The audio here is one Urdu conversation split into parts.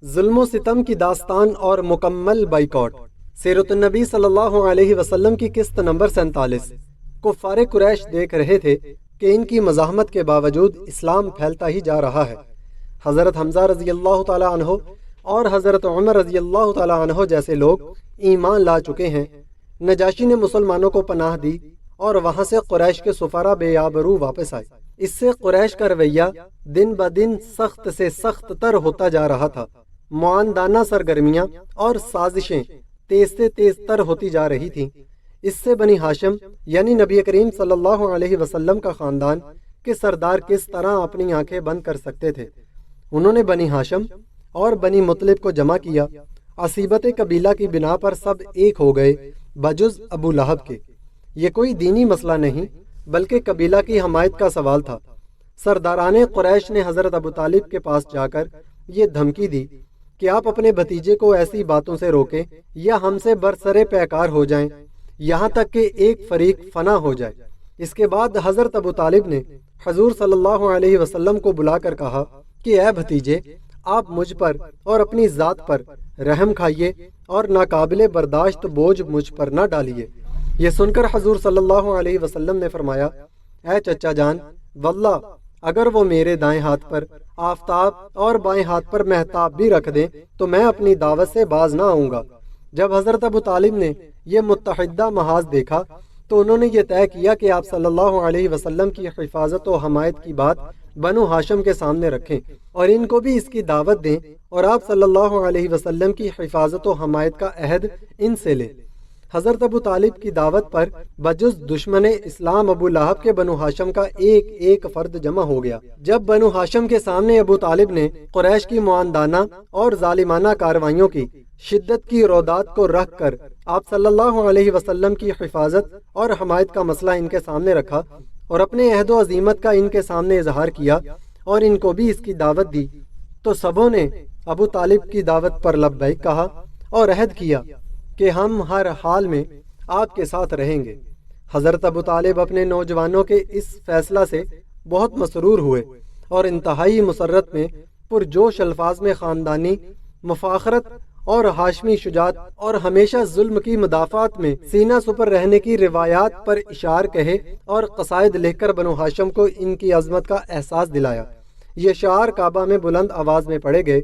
ظلم و ستم کی داستان اور مکمل بائیکاٹ۔ سیرت النبی صلی اللہ علیہ وسلم کی قسط نمبر 47۔ کفار قریش دیکھ رہے تھے کہ ان کی مزاحمت کے باوجود اسلام پھیلتا ہی جا رہا ہے۔ حضرت حمزہ رضی اللہ تعالی عنہ اور حضرت عمر رضی اللہ تعالی عنہ جیسے لوگ ایمان لا چکے ہیں۔ نجاشی نے مسلمانوں کو پناہ دی اور وہاں سے قریش کے سفرا بے آبرو واپس آئے۔ اس سے قریش کا رویہ دن بدن سخت سے سخت تر ہوتا جا رہا تھا۔ معاندانہ سرگرمیاں اور سازشیں تیز سے تیز تر ہوتی جا رہی تھیں۔ اس سے بنی ہاشم یعنی نبی کریم صلی اللہ علیہ وسلم کا خاندان کے سردار کس طرح اپنی آنکھیں بند کر سکتے تھے؟ انہوں نے بنی ہاشم اور بنی مطلب کو جمع کیا۔ عصیبت قبیلہ کی بنا پر سب ایک ہو گئے بجز ابو لہب کے۔ یہ کوئی دینی مسئلہ نہیں بلکہ قبیلہ کی حمایت کا سوال تھا۔ سرداران قریش نے حضرت ابو طالب کے پاس جا کر یہ دھمکی دی کہ آپ اپنے بھتیجے کو ایسی باتوں سے روکیں یا ہم سے برسرے پیکار ہو جائیں، یہاں تک کہ ایک فریق فنا ہو جائے۔ اس کے بعد حضرت ابو طالب نے حضور صلی اللہ علیہ وسلم کو بلا کر کہا کہ اے بھتیجے، آپ مجھ پر اور اپنی ذات پر رحم کھائیے اور ناقابل برداشت بوجھ مجھ پر نہ ڈالیے۔ یہ سن کر حضور صلی اللہ علیہ وسلم نے فرمایا، اے چچا جان، واللہ اگر وہ میرے دائیں ہاتھ پر آفتاب اور بائیں ہاتھ پر مہتاب بھی رکھ دیں تو میں اپنی دعوت سے باز نہ آؤں گا۔ جب حضرت ابو طالب نے یہ متحدہ محاذ دیکھا تو انہوں نے یہ طے کیا کہ آپ صلی اللہ علیہ وسلم کی حفاظت و حمایت کی بات بنو ہاشم کے سامنے رکھیں اور ان کو بھی اس کی دعوت دیں اور آپ صلی اللہ علیہ وسلم کی حفاظت و حمایت کا عہد ان سے لیں۔ حضرت ابو طالب کی دعوت پر بجز دشمن اسلام ابو لہب کے بنو ہاشم کا ایک ایک فرد جمع ہو گیا۔ جب بنو ہاشم کے سامنے ابو طالب نے قریش کی معاندانہ اور ظالمانہ کاروائیوں کی شدت کی رودات کو رکھ کر آپ صلی اللہ علیہ وسلم کی حفاظت اور حمایت کا مسئلہ ان کے سامنے رکھا اور اپنے عہد و عزیمت کا ان کے سامنے اظہار کیا اور ان کو بھی اس کی دعوت دی، تو سبوں نے ابو طالب کی دعوت پر لبیک کہا اور عہد کیا کہ ہم ہر حال میں آپ کے ساتھ رہیں گے۔ حضرت ابو طالب اپنے نوجوانوں کے اس فیصلہ سے بہت مسرور ہوئے اور انتہائی مسرت میں پرجوش الفاظ میں خاندانی مفاخرت اور ہاشمی شجاعت اور ہمیشہ ظلم کی مدافعت میں سینہ سپر رہنے کی روایات پر اشار کہے اور قصائد لکھ کر بنو ہاشم کو ان کی عظمت کا احساس دلایا۔ یہ شعار کعبہ میں بلند آواز میں پڑھے گئے۔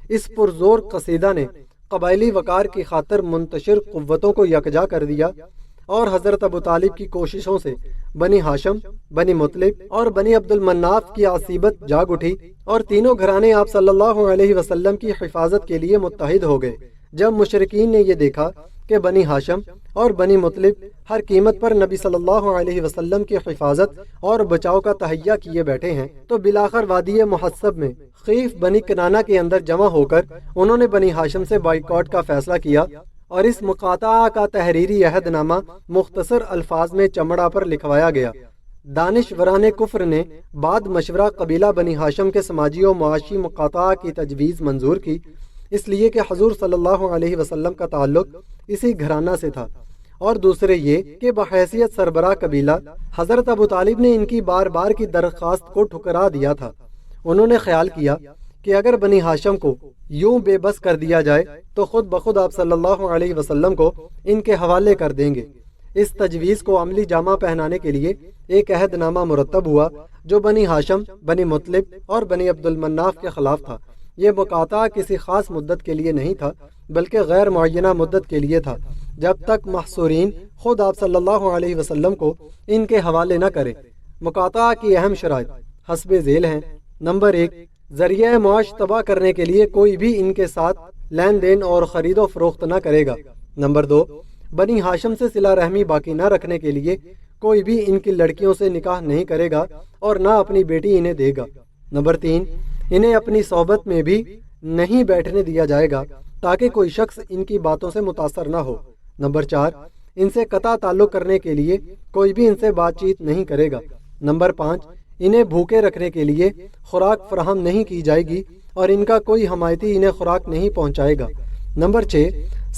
اس پرزور قصیدہ نے قبائلی وقار کی خاطر منتشر قوتوں کو یکجا کر دیا اور حضرت ابو طالب کی کوششوں سے بنی ہاشم، بنی مطلب اور بنی عبد المناف کی عصیبت جاگ اٹھی اور تینوں گھرانے آپ صلی اللہ علیہ وسلم کی حفاظت کے لیے متحد ہو گئے۔ جب مشرکین نے یہ دیکھا کہ بنی ہاشم اور بنی مطلب ہر قیمت پر نبی صلی اللہ علیہ وسلم کی حفاظت اور بچاؤ کا تہیہ کیے بیٹھے ہیں تو بالآخر وادی محسب میں خیف بنی کنانہ کے اندر جمع ہو کر انہوں نے بنی ہاشم سے بائیکاٹ کا فیصلہ کیا اور اس مقاطعہ کا تحریری عہد نامہ مختصر الفاظ میں چمڑا پر لکھوایا گیا۔ دانشوران کفر نے بعد مشورہ قبیلہ بنی ہاشم کے سماجی و معاشی مقاطعہ کی تجویز منظور کی، اس لیے کہ حضور صلی اللہ علیہ وسلم کا تعلق اسی گھرانہ سے تھا، اور دوسرے یہ کہ بحیثیت سربراہ قبیلہ حضرت ابو طالب نے ان کی بار بار کی درخواست کو ٹھکرا دیا تھا۔ انہوں نے خیال کیا کہ اگر بنی ہاشم کو یوں بے بس کر دیا جائے تو خود بخود آپ صلی اللہ علیہ وسلم کو ان کے حوالے کر دیں گے۔ اس تجویز کو عملی جامہ پہنانے کے لیے ایک عہد نامہ مرتب ہوا جو بنی ہاشم، بنی مطلب اور بنی عبد المناف کے خلاف تھا۔ یہ مقاطعہ کسی خاص مدت کے لیے نہیں تھا بلکہ غیر معینہ مدت کے لیے تھا، جب تک محصورین خود آپ صلی اللہ علیہ وسلم کو ان کے حوالے نہ کریں۔ مقاطعہ کی اہم شرائط حسب ذیل ہیں۔ نمبر 1، ذریعہ معاش تباہ کرنے کے لیے کوئی بھی ان کے ساتھ لین دین اور خرید و فروخت نہ کرے گا۔ نمبر 2، بنی ہاشم سے صلہ رحمی باقی نہ رکھنے کے لیے کوئی بھی ان کی لڑکیوں سے نکاح نہیں کرے گا اور نہ اپنی بیٹی انہیں دے گا۔ نمبر 3، انہیں اپنی صحبت میں بھی نہیں بیٹھنے دیا جائے گا تاکہ کوئی شخص ان کی باتوں سے متاثر نہ ہو۔ نمبر 4، ان سے قطع تعلق کرنے کے لیے کوئی بھی ان سے بات چیت نہیں کرے گا۔ نمبر 5، انہیں بھوکے رکھنے کے لیے خوراک فراہم نہیں کی جائے گی اور ان کا کوئی حمایتی انہیں خوراک نہیں پہنچائے گا۔ نمبر 6،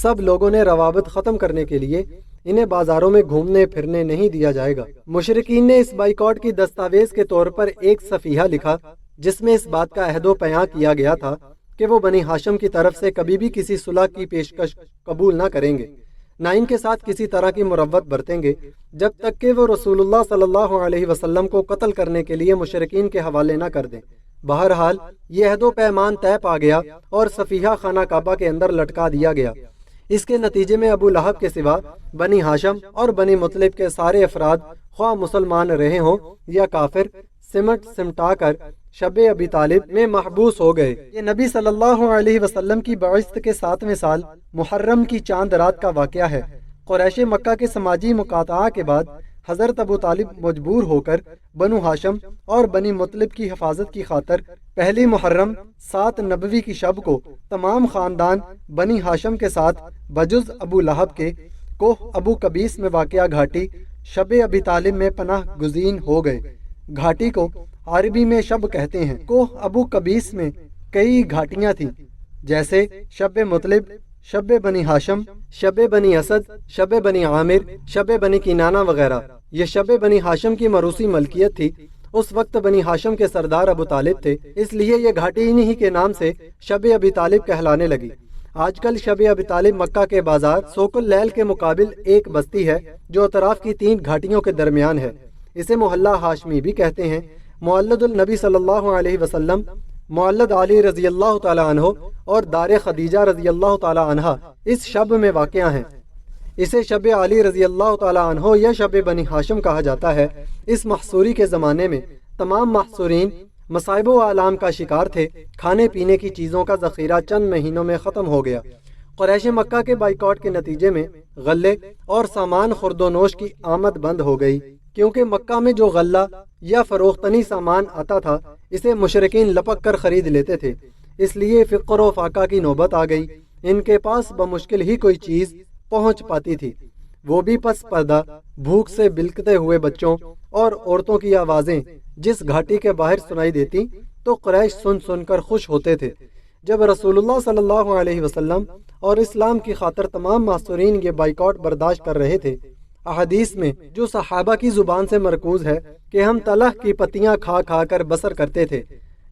سب لوگوں نے روابط ختم کرنے کے لیے انہیں بازاروں میں گھومنے پھرنے نہیں دیا جائے گا۔ مشرکین نے اس بائیکاٹ کی دستاویز کے طور پر ایک صفیحہ لکھا جس میں اس بات کا عہد و پیاں کیا گیا تھا کہ وہ بنی ہاشم کی طرف سے کبھی بھی کسی صلح کی پیشکش قبول نہ کریں گے، نہ ان کے ساتھ کسی طرح کی مروت برتیں گے جب تک کہ وہ رسول اللہ صلی اللہ علیہ وسلم کو قتل کرنے کے لیے مشرکین کے حوالے نہ کر دیں۔ بہرحال یہ عہد و پیمان طے پا گیا اور صفیحہ خانہ کعبہ کے اندر لٹکا دیا گیا۔ اس کے نتیجے میں ابو لہب کے سوا بنی ہاشم اور بنی مطلب کے سارے افراد خواہ مسلمان رہے ہوں یا کافر سمٹا کر شب ابی طالب میں محبوس ہو گئے۔ یہ نبی صلی اللہ علیہ وسلم کی بعثت کے 7ویں سال محرم کی چاند رات کا واقعہ ہے۔ قریش مکہ کے سماجی مقاطعہ کے بعد حضرت ابو طالب مجبور ہو کر بنو ہاشم اور بنی مطلب کی حفاظت کی خاطر پہلی محرم 7 نبوی کی شب کو تمام خاندان بنی ہاشم کے ساتھ بجز ابو لہب کے کوہ ابو قبیس میں واقع گھاٹی شب ابی طالب میں پناہ گزین ہو گئے۔ گھاٹی کو عربی میں شب کہتے ہیں۔ کوہ ابو قبیس میں کئی گھاٹیاں تھیں، جیسے شب مطلب، شب بنی ہاشم، شب بنی اسد، شب بنی عامر، شب بنی کنانہ وغیرہ۔ یہ شب بنی ہاشم کی موروثی ملکیت تھی۔ اس وقت بنی ہاشم کے سردار ابو طالب تھے، اس لیے یہ گھاٹی انہی کے نام سے شب ابی طالب کہلانے لگی۔ آج کل شب ابی طالب مکہ کے بازار سوق اللیل کے مقابل ایک بستی ہے جو اطراف کی 3 گھاٹیوں کے درمیان ہے۔ اسے محلہ ہاشمی بھی کہتے ہیں۔ مولد النبی صلی اللہ علیہ وسلم، مولد علی رضی اللہ تعالی عنہ اور دار خدیجہ رضی اللہ تعالی عنہ اس شب میں واقع ہیں۔ اسے شب علی رضی اللہ تعالی عنہ یا شب بنی ہاشم کہا جاتا ہے۔ اس محصوری کے زمانے میں تمام محصورین مصائب و آلام کا شکار تھے۔ کھانے پینے کی چیزوں کا ذخیرہ چند مہینوں میں ختم ہو گیا۔ قریش مکہ کے بائیکاٹ کے نتیجے میں غلے اور سامان خرد و نوش کی آمد بند ہو گئی، کیونکہ مکہ میں جو غلہ یا فروختنی سامان آتا تھا اسے مشرکین لپک کر خرید لیتے تھے، اس لیے فقر و فاقہ کی نوبت آ گئی۔ ان کے پاس بمشکل ہی کوئی چیز پہنچ پاتی تھی، وہ بھی پس پردہ بھوک سے بلکتے ہوئے بچوں اور عورتوں کی آوازیں جس گھاٹی کے باہر سنائی دیتی تو قریش سن سن کر خوش ہوتے تھے۔ جب رسول اللہ صلی اللہ علیہ وسلم اور اسلام کی خاطر تمام معصورین یہ بائیکاٹ برداشت کر رہے تھے، احادیث میں جو صحابہ کی زبان سے مرکوز ہے کہ ہم تلخ کی پتیاں کھا کھا کر بسر کرتے تھے،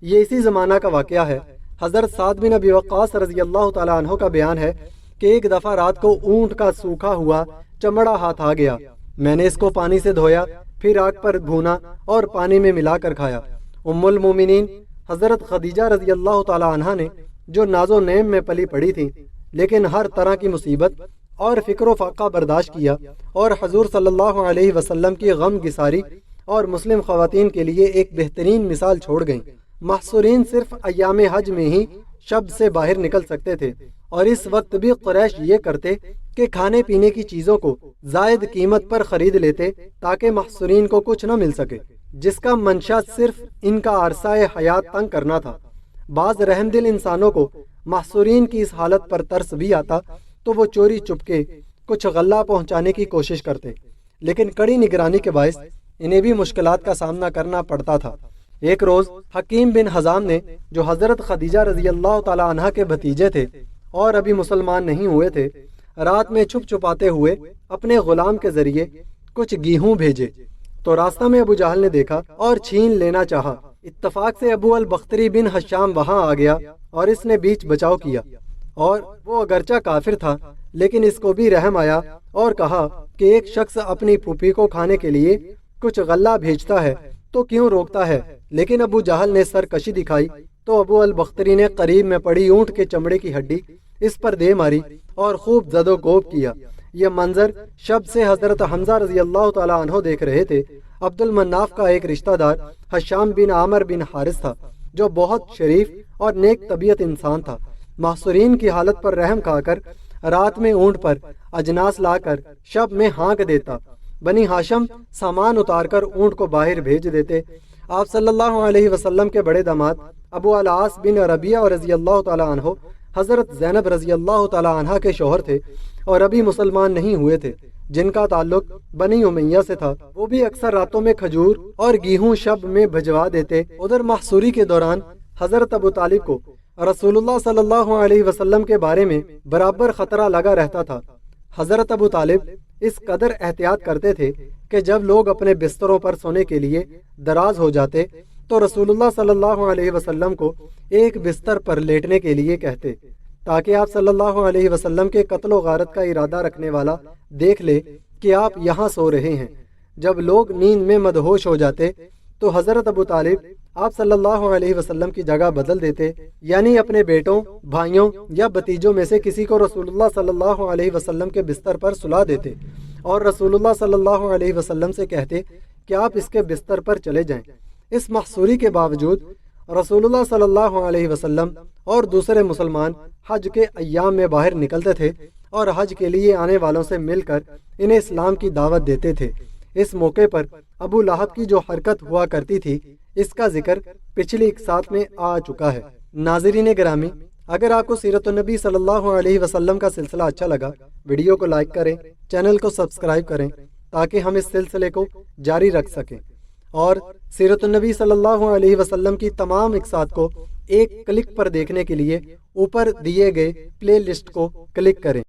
یہ اسی زمانہ کا واقعہ ہے۔ حضرت سعد بن ابی وقاص رضی اللہ تعالیٰ عنہ کا بیان ہے کہ ایک دفعہ رات کو اونٹ کا سوکھا ہوا چمڑا ہاتھ آ گیا، میں نے اس کو پانی سے دھویا، پھر آگ پر بھونا اور پانی میں ملا کر کھایا۔ ام المومنین حضرت خدیجہ رضی اللہ تعالیٰ عنہ نے جو ناز و نعم میں پلی پڑی تھی لیکن ہر طرح کی مصیبت اور فکر و فاقہ برداشت کیا، اور حضور صلی اللہ علیہ وسلم کی غم گساری اور مسلم خواتین کے لیے ایک بہترین مثال چھوڑ گئیں۔ محصورین صرف ایام حج میں ہی شب سے باہر نکل سکتے تھے، اور اس وقت بھی قریش یہ کرتے کہ کھانے پینے کی چیزوں کو زائد قیمت پر خرید لیتے تاکہ محصورین کو کچھ نہ مل سکے، جس کا منشا صرف ان کا عرصہ حیات تنگ کرنا تھا۔ بعض رحم دل انسانوں کو محصورین کی اس حالت پر ترس بھی آتا تو وہ چوری چپکے کچھ غلہ پہنچانے کی کوشش کرتے، لیکن کڑی نگرانی کے باعث انہیں بھی مشکلات کا سامنا کرنا پڑتا تھا۔ ایک روز حکیم بن حزام نے، جو حضرت خدیجہ رضی اللہ تعالی عنہ کے بھتیجے تھے اور ابھی مسلمان نہیں ہوئے تھے، رات میں چھپ چھپاتے ہوئے اپنے غلام کے ذریعے کچھ گیہوں بھیجے تو راستہ میں ابو جہل نے دیکھا اور چھین لینا چاہا۔ اتفاق سے ابو البختری بن حشام وہاں آ گیا اور اس نے بیچ بچاؤ کیا، اور وہ اگرچہ کافر تھا لیکن اس کو بھی رحم آیا اور کہا کہ ایک شخص اپنی پھوپھی کو کھانے کے لیے کچھ غلہ بھیجتا ہے تو کیوں روکتا ہے؟ لیکن ابو جہل نے سرکشی دکھائی تو ابو البختری نے قریب میں پڑی اونٹ کے چمڑے کی ہڈی اس پر دے ماری اور خوب زد و کوب کیا۔ یہ منظر شب سے حضرت حمزہ رضی اللہ تعالیٰ عنہ دیکھ رہے تھے۔ عبد المناف کا ایک رشتہ دار حشام بن عامر بن حارث تھا، جو بہت شریف اور نیک طبیعت انسان تھا۔ محصورین کی حالت پر رحم کھا کر رات میں اونٹ پر اجناس لا کر شب میں ہانک دیتا۔ بنی ہاشم سامان اتار کر اونٹ کو باہر بھیج دیتے۔ آپ صلی اللہ علیہ وسلم کے بڑے داماد ابو العاص بن ربیعہ رضی اللہ تعالیٰ عنہ حضرت زینب رضی اللہ تعالیٰ عنہ کے شوہر تھے اور ابھی مسلمان نہیں ہوئے تھے، جن کا تعلق بنی امیہ سے تھا۔ وہ بھی اکثر راتوں میں کھجور اور گیہوں شب میں بھجوا دیتے۔ ادھر محصوری کے دوران حضرت ابو طالب کو رسول اللہ صلی اللہ علیہ وسلم کے بارے میں برابر خطرہ لگا رہتا تھا۔ حضرت ابو طالب اس قدر احتیاط کرتے تھے کہ جب لوگ اپنے بستروں پر سونے کے لیے دراز ہو جاتے تو رسول اللہ صلی اللہ علیہ وسلم کو ایک بستر پر لیٹنے کے لیے کہتے تاکہ آپ صلی اللہ علیہ وسلم کے قتل و غارت کا ارادہ رکھنے والا دیکھ لے کہ آپ یہاں سو رہے ہیں۔ جب لوگ نیند میں مدہوش ہو جاتے تو حضرت ابو طالب آپ صلی اللہ علیہ وسلم کی جگہ بدل دیتے، یعنی اپنے بیٹوں، بھائیوں یا بھتیجوں میں سے کسی کو رسول اللہ صلی اللہ علیہ وسلم کے بستر پر سلا دیتے اور رسول اللہ صلی اللہ علیہ وسلم سے کہتے کہ آپ اس کے بستر پر چلے جائیں۔ اس محصوری کے باوجود رسول اللہ صلی اللہ علیہ وسلم اور دوسرے مسلمان حج کے ایام میں باہر نکلتے تھے اور حج کے لیے آنے والوں سے مل کر انہیں اسلام کی دعوت دیتے تھے۔ اس موقع پر ابو لہب کی جو حرکت ہوا کرتی تھی اس کا ذکر پچھلی اقساط میں آ چکا ہے۔ ناظرین گرامی، اگر آپ کو سیرت النبی صلی اللہ علیہ وسلم کا سلسلہ اچھا لگا، ویڈیو کو لائک کریں، چینل کو سبسکرائب کریں تاکہ ہم اس سلسلے کو جاری رکھ سکیں، اور سیرت النبی صلی اللہ علیہ وسلم کی تمام اقساط کو ایک کلک پر دیکھنے کے لیے اوپر دیے گئے پلے لسٹ کو کلک کریں۔